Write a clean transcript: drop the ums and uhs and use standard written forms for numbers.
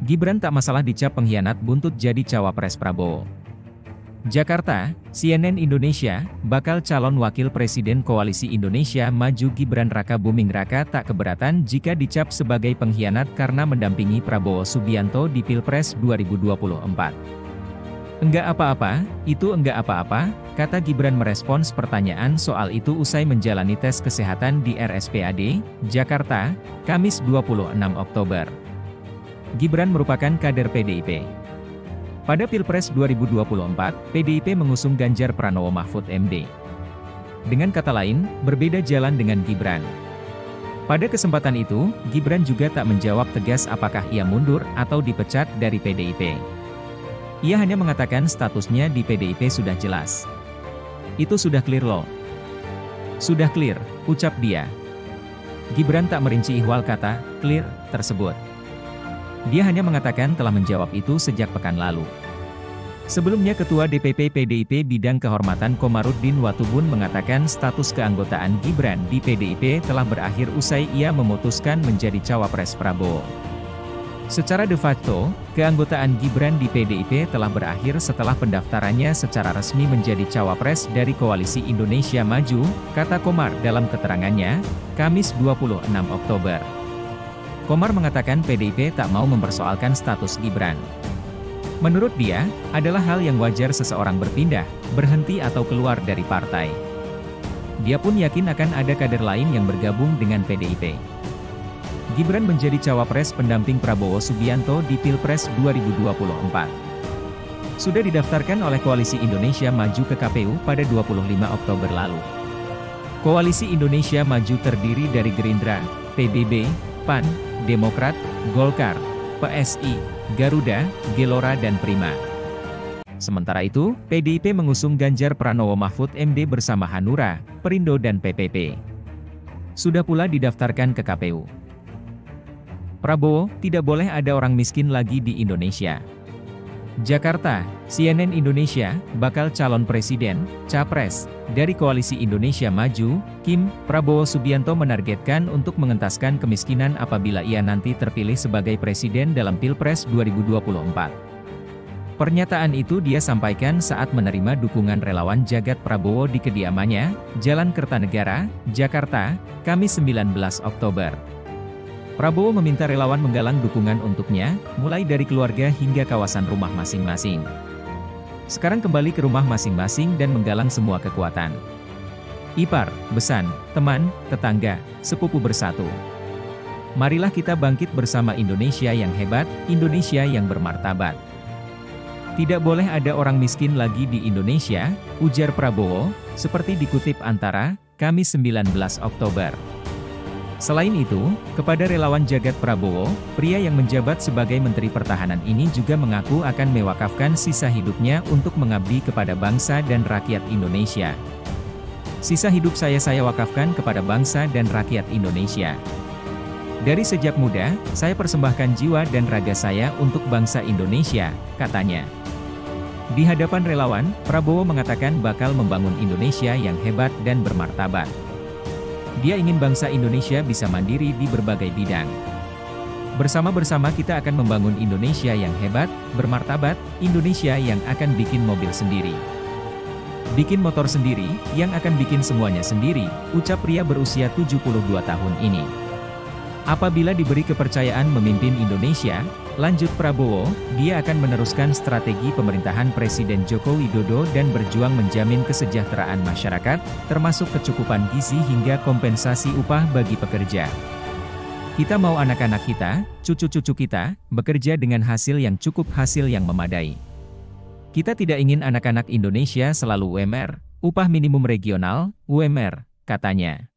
Gibran tak masalah dicap pengkhianat buntut jadi cawapres Prabowo. Jakarta, CNN Indonesia, bakal calon wakil presiden Koalisi Indonesia Maju Gibran Raka Buming Raka tak keberatan jika dicap sebagai pengkhianat karena mendampingi Prabowo Subianto di Pilpres 2024. Enggak apa-apa, itu enggak apa-apa, kata Gibran merespons pertanyaan soal itu usai menjalani tes kesehatan di RSPAD, Jakarta, Kamis 26 Oktober. Gibran merupakan kader PDIP. Pada Pilpres 2024, PDIP mengusung Ganjar Pranowo Mahfud MD. Dengan kata lain, berbeda jalan dengan Gibran. Pada kesempatan itu, Gibran juga tak menjawab tegas apakah ia mundur atau dipecat dari PDIP. Ia hanya mengatakan statusnya di PDIP sudah jelas. Itu sudah clear loh. Sudah clear, ucap dia. Gibran tak merinci ihwal kata clear tersebut. Dia hanya mengatakan telah menjawab itu sejak pekan lalu. Sebelumnya Ketua DPP PDIP Bidang Kehormatan Komarudin Watubun mengatakan status keanggotaan Gibran di PDIP telah berakhir usai ia memutuskan menjadi cawapres Prabowo. Secara de facto, keanggotaan Gibran di PDIP telah berakhir setelah pendaftarannya secara resmi menjadi cawapres dari Koalisi Indonesia Maju, kata Komar dalam keterangannya, Kamis 26 Oktober. Komar mengatakan PDIP tak mau mempersoalkan status Gibran. Menurut dia, adalah hal yang wajar seseorang berpindah, berhenti atau keluar dari partai. Dia pun yakin akan ada kader lain yang bergabung dengan PDIP. Gibran menjadi cawapres pendamping Prabowo Subianto di Pilpres 2024. Sudah didaftarkan oleh Koalisi Indonesia Maju ke KPU pada 25 Oktober lalu. Koalisi Indonesia Maju terdiri dari Gerindra, PBB, PAN, Demokrat, Golkar, PSI, Garuda, Gelora dan Prima. Sementara itu, PDIP mengusung Ganjar Pranowo Mahfud MD bersama Hanura, Perindo dan PPP. Sudah pula didaftarkan ke KPU. Prabowo, tidak boleh ada orang miskin lagi di Indonesia. Jakarta, CNN Indonesia, bakal calon presiden, capres, dari Koalisi Indonesia Maju, Kim, Prabowo Subianto menargetkan untuk mengentaskan kemiskinan apabila ia nanti terpilih sebagai presiden dalam Pilpres 2024. Pernyataan itu dia sampaikan saat menerima dukungan relawan jagat Prabowo di kediamannya, Jalan Kertanegara, Jakarta, Kamis 19 Oktober. Prabowo meminta relawan menggalang dukungan untuknya, mulai dari keluarga hingga kawasan rumah masing-masing. Sekarang kembali ke rumah masing-masing dan menggalang semua kekuatan. Ipar, besan, teman, tetangga, sepupu bersatu. Marilah kita bangkit bersama Indonesia yang hebat, Indonesia yang bermartabat. Tidak boleh ada orang miskin lagi di Indonesia, ujar Prabowo, seperti dikutip Antara, Kamis 19 Oktober. Selain itu, kepada relawan jagat Prabowo, pria yang menjabat sebagai Menteri Pertahanan ini juga mengaku akan mewakafkan sisa hidupnya untuk mengabdi kepada bangsa dan rakyat Indonesia. Sisa hidup saya wakafkan kepada bangsa dan rakyat Indonesia. Dari sejak muda, saya persembahkan jiwa dan raga saya untuk bangsa Indonesia, katanya. Di hadapan relawan, Prabowo mengatakan bakal membangun Indonesia yang hebat dan bermartabat. Dia ingin bangsa Indonesia bisa mandiri di berbagai bidang. Bersama-bersama kita akan membangun Indonesia yang hebat, bermartabat, Indonesia yang akan bikin mobil sendiri. Bikin motor sendiri, yang akan bikin semuanya sendiri, ucap pria berusia 72 tahun ini. Apabila diberi kepercayaan memimpin Indonesia, lanjut Prabowo, dia akan meneruskan strategi pemerintahan Presiden Joko Widodo dan berjuang menjamin kesejahteraan masyarakat, termasuk kecukupan gizi hingga kompensasi upah bagi pekerja. Kita mau anak-anak kita, cucu-cucu kita, bekerja dengan hasil yang cukup, hasil yang memadai. Kita tidak ingin anak-anak Indonesia selalu UMR, upah minimum regional, UMR, katanya.